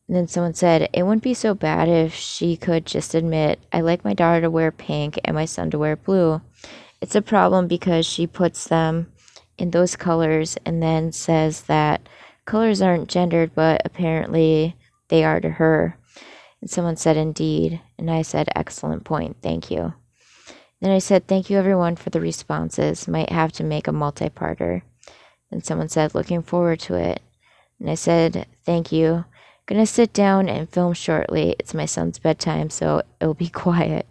And then someone said, it wouldn't be so bad if she could just admit, I like my daughter to wear pink and my son to wear blue. It's a problem because she puts them in those colors and then says that colors aren't gendered, but apparently they are to her. And someone said, indeed. And I said, excellent point. Thank you. Then I said, thank you everyone for the responses. Might have to make a multi-parter. And someone said, looking forward to it. And I said, thank you. Gonna sit down and film shortly. It's my son's bedtime, so it'll be quiet.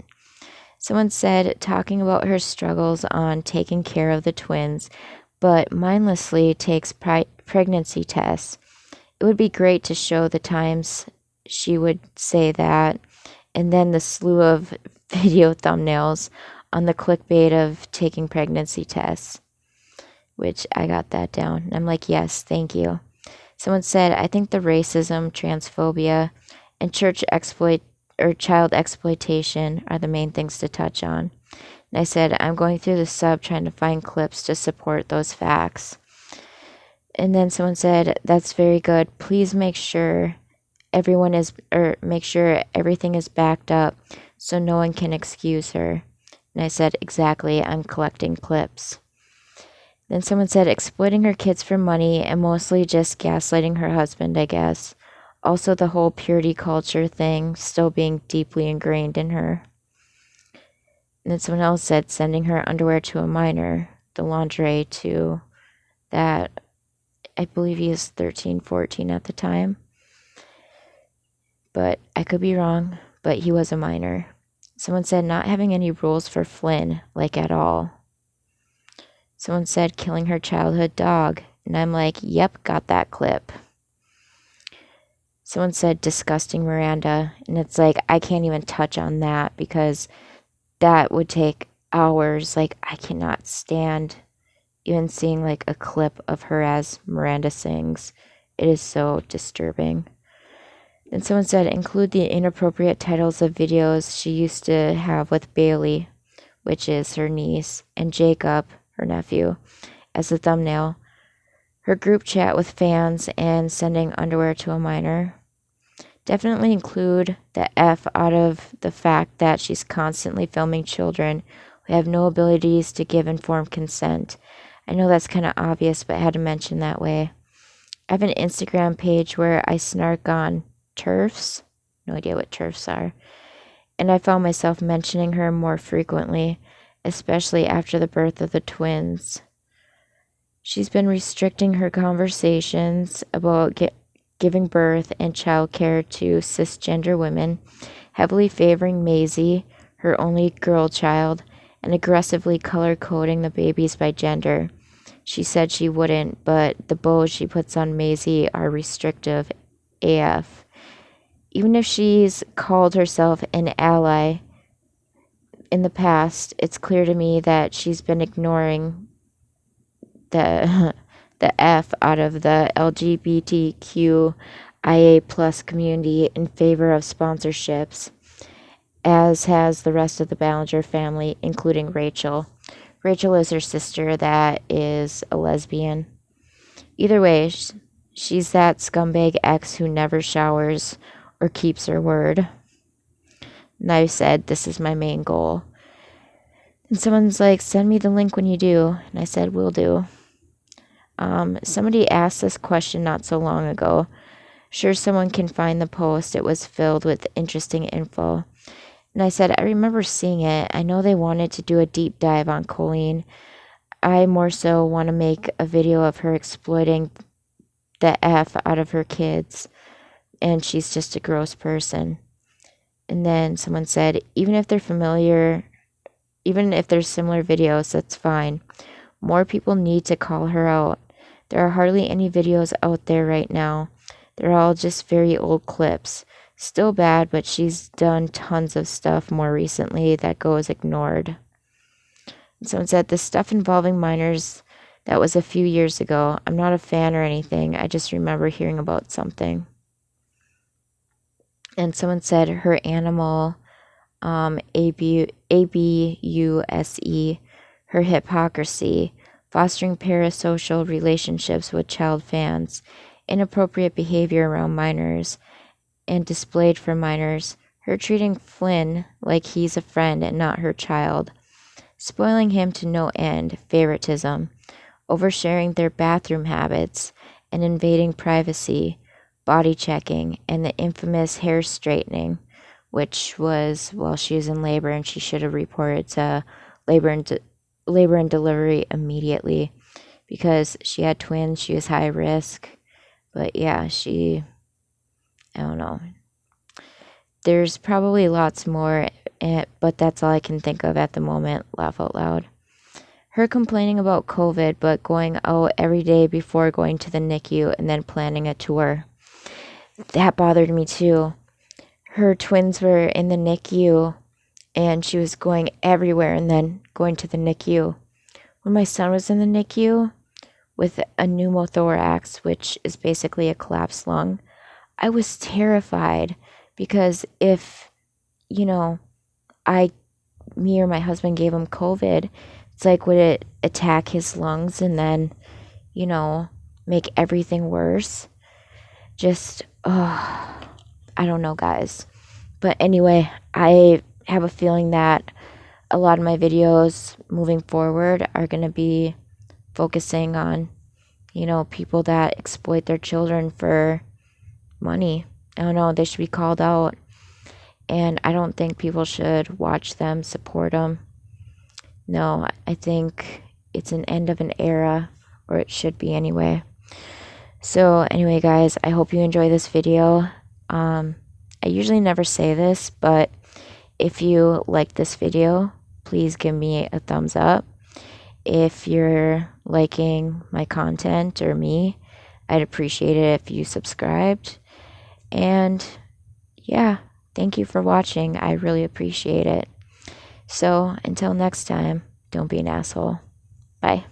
Someone said, talking about her struggles on taking care of the twins, but mindlessly takes pregnancy tests. It would be great to show the times she would say that, and then the slew of video thumbnails on the clickbait of taking pregnancy tests. which I got that down. And I'm like, yes, thank you. Someone said, I think the racism, transphobia, and child exploitation are the main things to touch on. And I said, I'm going through the sub trying to find clips to support those facts. And then someone said, that's very good. Please make sure make sure everything is backed up so no one can excuse her. And I said, exactly, I'm collecting clips. Then someone said, exploiting her kids for money and mostly just gaslighting her husband, I guess. Also, the whole purity culture thing still being deeply ingrained in her. And then someone else said, sending her underwear to a minor, the lingerie to that, I believe he is 13, 14 at the time. But I could be wrong, but he was a minor. Someone said, not having any rules for Flynn, like at all. Someone said, killing her childhood dog. And I'm like, yep, got that clip. Someone said, disgusting Miranda. And it's like, I can't even touch on that because that would take hours. Like, I cannot stand even seeing like a clip of her as Miranda sings. It is so disturbing. Then someone said, include the inappropriate titles of videos she used to have with Bailey, which is her niece, and Jacob, her nephew, as the thumbnail. Her group chat with fans and sending underwear to a minor. Definitely include the F out of the fact that she's constantly filming children who have no abilities to give informed consent. I know that's kind of obvious, but I had to mention that way. I have an Instagram page where I snark on TERFs. No idea what TERFs are. And I found myself mentioning her more frequently, especially after the birth of the twins. She's been restricting her conversations about giving birth and childcare to cisgender women, heavily favoring Maisie, her only girl child, and aggressively color-coding the babies by gender. She said she wouldn't, but the bows she puts on Maisie are restrictive AF. Even if she's called herself an ally in the past, it's clear to me that she's been ignoring the F out of the LGBTQIA plus community in favor of sponsorships, as has the rest of the Ballinger family, including Rachel. Rachel is her sister that is a lesbian. Either way, she's that scumbag ex who never showers or keeps her word. And I said, this is my main goal. And someone's like, send me the link when you do. And I said, will do. Somebody asked this question not so long ago. Sure, someone can find the post. It was filled with interesting info. And I said, I remember seeing it. I know they wanted to do a deep dive on Colleen. I more so want to make a video of her exploiting the F out of her kids. And she's just a gross person. And then someone said, even if there's similar videos, that's fine. More people need to call her out. There are hardly any videos out there right now. They're all just very old clips. Still bad, but she's done tons of stuff more recently that goes ignored. And someone said, the stuff involving minors, that was a few years ago. I'm not a fan or anything. I just remember hearing about something. And someone said her animal, ABUSE, her hypocrisy, fostering parasocial relationships with child fans, inappropriate behavior around minors, and displayed for minors, her treating Flynn like he's a friend and not her child, spoiling him to no end, favoritism, oversharing their bathroom habits, and invading privacy, body checking, and the infamous hair straightening, which was while she was in labor, and she should have reported to labor and delivery immediately because she had twins. She was high risk. But yeah, I don't know. There's probably lots more, but that's all I can think of at the moment. Laugh out loud. Her complaining about COVID, but going out every day before going to the NICU and then planning a tour. That bothered me too. Her twins were in the NICU and she was going everywhere and then going to the NICU. When my son was in the NICU, with a pneumothorax, which is basically a collapsed lung. I was terrified because if, you know, me or my husband gave him COVID, it's like, would it attack his lungs and then, you know, make everything worse? Just, I don't know, guys. But anyway, I have a feeling that a lot of my videos moving forward are going to be focusing on, you know, people that exploit their children for money. I don't know, they should be called out. And I don't think people should watch them, support them. No, I think it's an end of an era, or it should be anyway. So anyway, guys, I hope you enjoy this video. I usually never say this, but if you like this video, please give me a thumbs up. If you're liking my content or me, I'd appreciate it if you subscribed. And yeah, thank you for watching. I really appreciate it. So until next time, don't be an asshole. Bye.